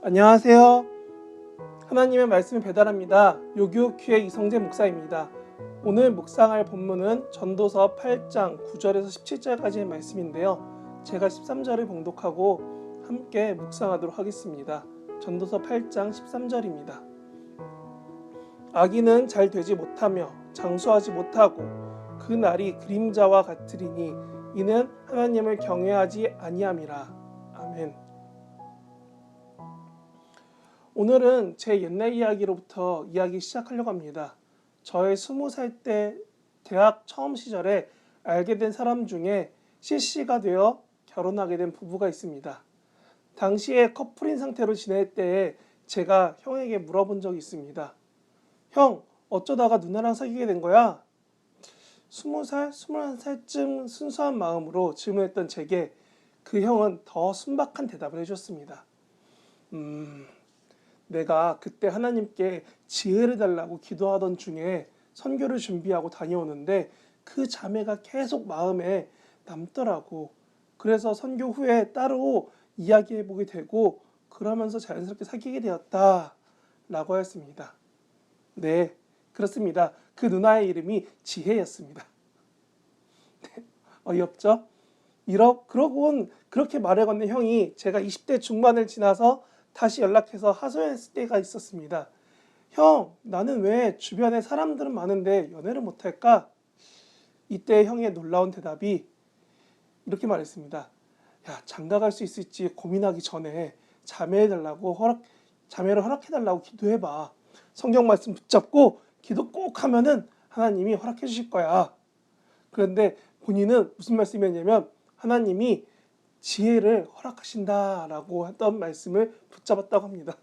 안녕하세요. 하나님의 말씀을 배달합니다. 요교큐의 이성재 목사입니다. 오늘 묵상할 본문은 전도서 8장 9절에서 17절까지의 말씀인데요. 제가 13절을 봉독하고 함께 묵상하도록 하겠습니다. 전도서 8장 13절입니다. 악인은 잘 되지 못하며 장수하지 못하고 그 날이 그림자와 같으리니 이는 하나님을 경외하지 아니함이라. 아멘. 오늘은 제 옛날 이야기로부터 이야기 시작하려고 합니다. 저의 20살 때 대학 처음 시절에 알게 된 사람 중에 CC가 되어 결혼하게 된 부부가 있습니다. 당시에 커플인 상태로 지낼 때에 제가 형에게 물어본 적이 있습니다. 형, 어쩌다가 누나랑 사귀게 된 거야? 20살, 21살쯤 순수한 마음으로 질문했던 제게 그 형은 더 순박한 대답을 해줬습니다. 내가 그때 하나님께 지혜를 달라고 기도하던 중에 선교를 준비하고 다녀오는데 그 자매가 계속 마음에 남더라고. 그래서 선교 후에 따로 이야기해보게 되고 그러면서 자연스럽게 사귀게 되었다 라고 하였습니다. 네, 그렇습니다. 그 누나의 이름이 지혜였습니다. 네, 어이없죠? 그러곤 그렇게 말을 건넨 형이 제가 20대 중반을 지나서 다시 연락해서 하소연했을 때가 있었습니다. 형, 나는 왜 주변에 사람들은 많은데 연애를 못할까? 이때 형의 놀라운 대답이 이렇게 말했습니다. 야, 장가갈 수 있을지 고민하기 전에 자매를 허락해달라고 기도해봐. 성경 말씀 붙잡고 기도 꼭 하면은 하나님이 허락해 주실 거야. 그런데 본인은 무슨 말씀이었냐면 하나님이 지혜를 허락하신다라고 했던 말씀을 붙잡았다고 합니다.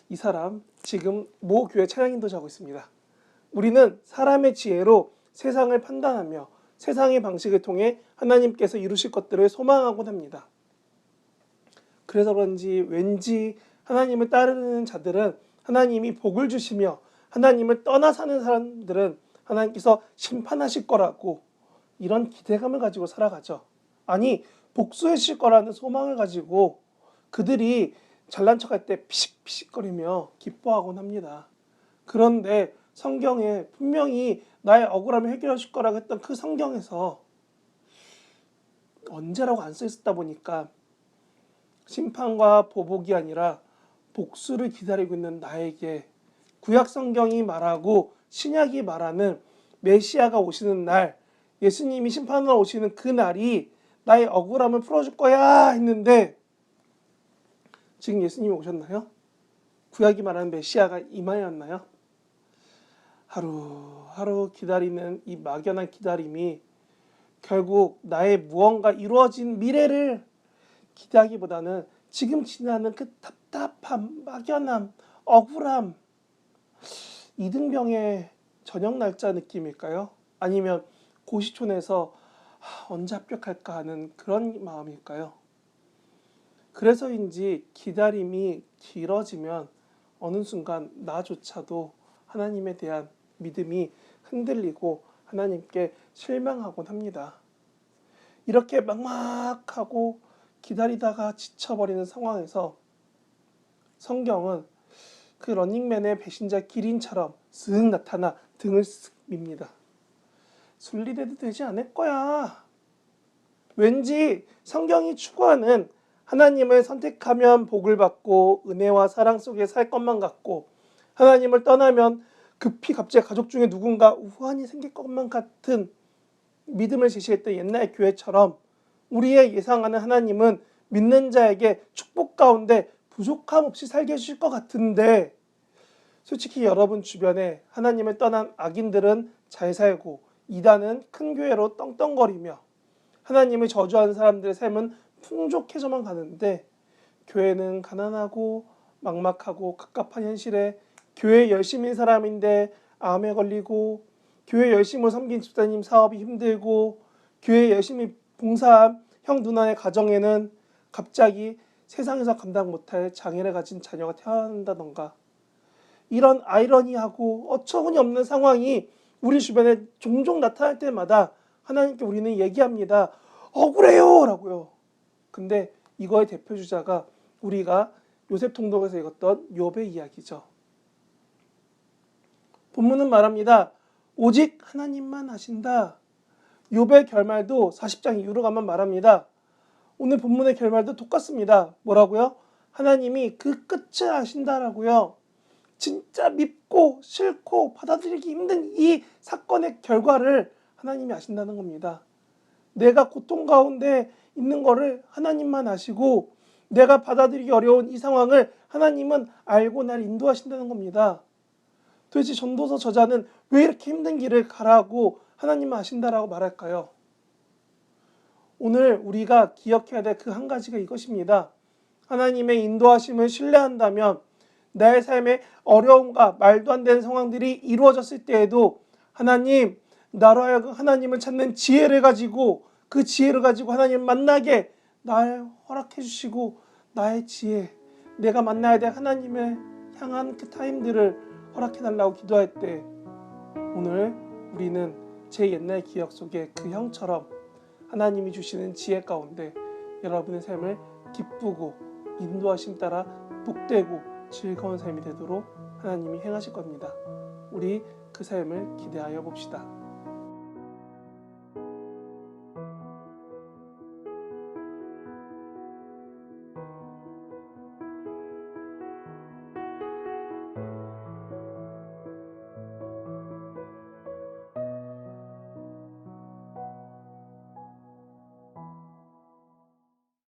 이 사람 지금 모 교회 차량인도자 하고 있습니다. 우리는 사람의 지혜로 세상을 판단하며 세상의 방식을 통해 하나님께서 이루실 것들을 소망하곤 합니다. 그래서 그런지 왠지 하나님을 따르는 자들은 하나님이 복을 주시며 하나님을 떠나 사는 사람들은 하나님께서 심판하실 거라고 이런 기대감을 가지고 살아가죠. 아니, 복수해 주실 거라는 소망을 가지고 그들이 잘난 척할 때 피식피식거리며 기뻐하곤 합니다. 그런데 성경에 분명히 나의 억울함을 해결해 줄 거라고 했던 그 성경에서 언제라고 안 써 있었다 보니까 심판과 보복이 아니라 복수를 기다리고 있는 나에게 구약 성경이 말하고 신약이 말하는 메시아가 오시는 날, 예수님이 심판하러 오시는 그 날이 나의 억울함을 풀어줄 거야 했는데 지금 예수님이 오셨나요? 구약이 말하는 메시아가 임하였나요? 하루하루 기다리는 이 막연한 기다림이 결국 나의 무언가 이루어진 미래를 기대하기보다는 지금 지나는 그 답답함, 막연함, 억울함, 이등병의 저녁 날짜 느낌일까요? 아니면 고시촌에서 언제 합격할까 하는 그런 마음일까요? 그래서인지 기다림이 길어지면 어느 순간 나조차도 하나님에 대한 믿음이 흔들리고 하나님께 실망하곤 합니다. 이렇게 막막하고 기다리다가 지쳐버리는 상황에서 성경은 그 런닝맨의 배신자 기린처럼 쓱 나타나 등을 쓱 밉니다. 순리대도 되지 않을 거야. 왠지 성경이 추구하는 하나님을 선택하면 복을 받고 은혜와 사랑 속에 살 것만 같고 하나님을 떠나면 급히 갑자기 가족 중에 누군가 우환이 생길 것만 같은 믿음을 제시했던 옛날 교회처럼 우리의 예상하는 하나님은 믿는 자에게 축복 가운데 부족함 없이 살게 해주실 것 같은데 솔직히 여러분 주변에 하나님을 떠난 악인들은 잘 살고 이단은 큰 교회로 떵떵거리며 하나님을 저주하는 사람들의 삶은 풍족해져만 가는데 교회는 가난하고 막막하고 갑갑한 현실에 교회 열심인 사람인데 암에 걸리고 교회 열심으로 섬긴 집사님 사업이 힘들고 교회 열심히 봉사한 형 누나의 가정에는 갑자기 세상에서 감당 못할 장애를 가진 자녀가 태어난다던가 이런 아이러니하고 어처구니 없는 상황이 우리 주변에 종종 나타날 때마다 하나님께 우리는 얘기합니다. 억울해요 라고요. 근데 이거의 대표주자가 우리가 요셉 통독에서 읽었던 욥의 이야기죠. 본문은 말합니다. 오직 하나님만 아신다. 욥의 결말도 40장 이후로 가면 말합니다. 오늘 본문의 결말도 똑같습니다. 뭐라고요? 하나님이 그 끝을 아신다라고요. 진짜 믿고 싫고 받아들이기 힘든 이 사건의 결과를 하나님이 아신다는 겁니다. 내가 고통 가운데 있는 거를 하나님만 아시고 내가 받아들이기 어려운 이 상황을 하나님은 알고 날 인도하신다는 겁니다. 도대체 전도서 저자는 왜 이렇게 힘든 길을 가라고 하나님은 아신다라고 말할까요? 오늘 우리가 기억해야 될 그 한 가지가 이것입니다. 하나님의 인도하심을 신뢰한다면 나의 삶에 어려움과 말도 안 되는 상황들이 이루어졌을 때에도 하나님, 나로 하여금 하나님을 찾는 지혜를 가지고 그 지혜를 가지고 하나님을 만나게 날 허락해 주시고 나의 지혜, 내가 만나야 될 하나님을 향한 그 타임들을 허락해 달라고 기도할 때 오늘 우리는 제 옛날 기억 속에 그 형처럼 하나님이 주시는 지혜 가운데 여러분의 삶을 기쁘고 인도하심 따라 복되고 즐거운 삶이 되도록 하나님이 행하실 겁니다. 우리 그 삶을 기대하여 봅시다.